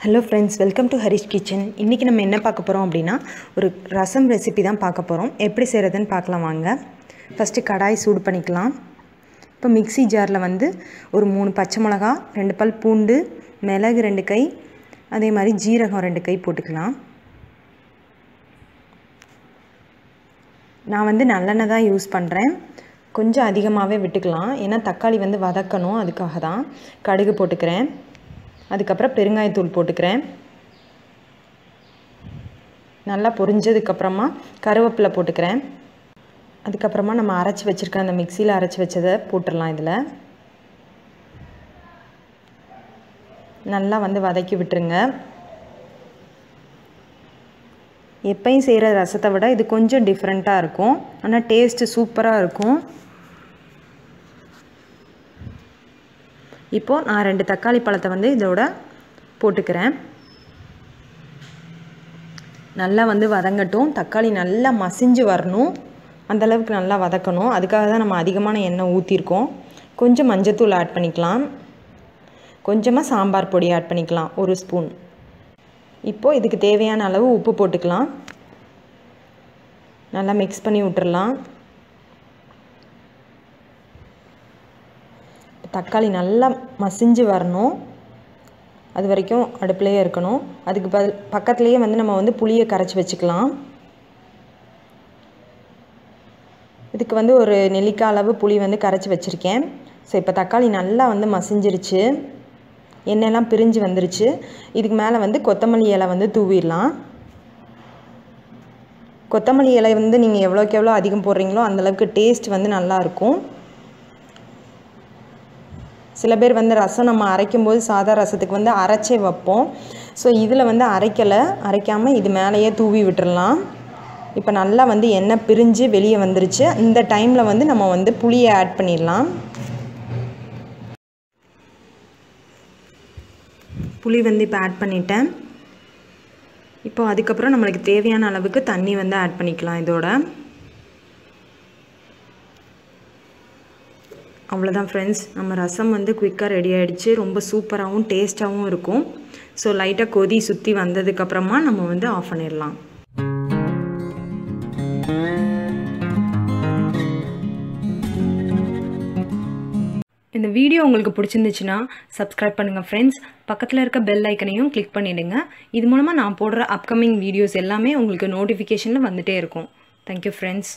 Hello friends, welcome to HARRISH KITCHEN. இன்னைக்கு நம்ம என்ன பார்க்க போறோம் அப்படினா ஒரு ரசம் ரெசிபி தான் பார்க்க போறோம். எப்படி செய்யறதுன்னு பார்க்கலாம் வாங்க. ஃபர்ஸ்ட் கடாய் சூடு பண்ணிக்கலாம். இப்போ மிக்ஸி ஜார்ல வந்து ஒரு 3 பச்சை மிளகாய், 2 பல் பூண்டு, மிளகு 2 கை, அதே மாதிரி ஜீரகம் 2 கை போட்டுக்கலாம். நான் வந்து நல்லெண்ணெய் தான் யூஸ் பண்றேன். கொஞ்சம் அதிகமாவே விட்டுக்கலாம். ஏன்னா தக்காளி வந்து வதக்கணும், அதுக்காக தான். கடுகு போட்டுக்கிறேன். அதுக்கப்புறம் பெருங்காயத்தூள் போட்டுக்கிறேன். நல்லா பொரிஞ்சதுக்கு அப்புறமா கருவேப்பிலை போட்டுக்கிறேன். அதுக்கப்புறமா நம்ம அரைச்சி வச்சிருக்க அந்த மிக்ஸியில் அரைச்சி வச்சதை போட்டுடலாம். இதில் நல்லா வந்து வதக்கி விட்டுருங்க. எப்பயும் செய்கிற ரசத்தை விட இது கொஞ்சம் டிஃப்ரெண்ட்டாக இருக்கும், ஆனால் டேஸ்ட்டு சூப்பராக இருக்கும். இப்போது நான் 2 தக்காளி பழத்தை வந்து இதோட போட்டுக்கிறேன். நல்லா வந்து வதங்கட்டும். தக்காளி நல்லா மசிஞ்சு வரணும், அந்தளவுக்கு நல்லா வதக்கணும். அதுக்காக தான் நம்ம அதிகமான எண்ணெய் ஊற்றிருக்கோம். கொஞ்சம் மஞ்சத்தூள் ஆட் பண்ணிக்கலாம். கொஞ்சமாக சாம்பார் பொடி ஆட் பண்ணிக்கலாம், 1 ஸ்பூன். இப்போது இதுக்கு தேவையான அளவு உப்பு போட்டுக்கலாம். நல்லா மிக்ஸ் பண்ணி விட்டுறலாம். தக்காளி நல்லா மசிஞ்சு வரணும், அது வரைக்கும் அடுப்புலேயே இருக்கணும். அதுக்கு பக்கத்துலேயே வந்து நம்ம வந்து புளியை கரைச்சி வச்சுக்கலாம். இதுக்கு வந்து ஒரு நெல்லிக்காய் அளவு புளி வந்து கரைச்சி வச்சுருக்கேன். ஸோ இப்போ தக்காளி நல்லா வந்து மசிஞ்சிருச்சு, எண்ணெயெல்லாம் பிரிஞ்சு வந்துருச்சு. இதுக்கு மேலே வந்து கொத்தமல்லி இலை வந்து தூவிடலாம். கொத்தமல்லி இலை வந்து நீங்கள் எவ்வளோக்கு எவ்வளோ அதிகம் போடுறீங்களோ அந்தளவுக்கு டேஸ்ட் வந்து நல்லாயிருக்கும். சில பேர் வந்து ரசம் நம்ம அரைக்கும்போது சாதா ரசத்துக்கு வந்து அரைச்சே வைப்போம். ஸோ இதில் வந்து அரைக்காமல் இது மேலேயே தூவி விட்டுறலாம். இப்போ நல்லா வந்து எண்ணெய் பிரிஞ்சு வெளியே வந்துருச்சு. இந்த டைமில் வந்து நம்ம வந்து புளியை ஆட் பண்ணிடலாம். புளி வந்து இப்போ ஆட் பண்ணிட்டேன். இப்போ அதுக்கப்புறம் நம்மளுக்கு தேவையான அளவுக்கு தண்ணி வந்து ஆட் பண்ணிக்கலாம். இதோட அவ்வளோதான் ஃப்ரெண்ட்ஸ், நம்ம ரசம் வந்து குயிக்காக ரெடி ஆகிடுச்சு. ரொம்ப சூப்பராகவும் டேஸ்ட்டாகவும் இருக்கும். ஸோ லைட்டாக கொதி சுற்றி வந்ததுக்கப்புறமா நம்ம வந்து ஆஃப் பண்ணிடலாம். இந்த வீடியோ உங்களுக்கு பிடிச்சிருந்துச்சுன்னா சப்ஸ்கிரைப் பண்ணுங்கள் ஃப்ரெண்ட்ஸ். பக்கத்தில் இருக்க பெல் ஐக்கனையும் கிளிக் பண்ணிவிடுங்க. இது மூலமாக நான் போடுற அப்கமிங் வீடியோஸ் எல்லாமே உங்களுக்கு நோட்டிஃபிகேஷனில் வந்துகிட்டே இருக்கும். Thank you friends.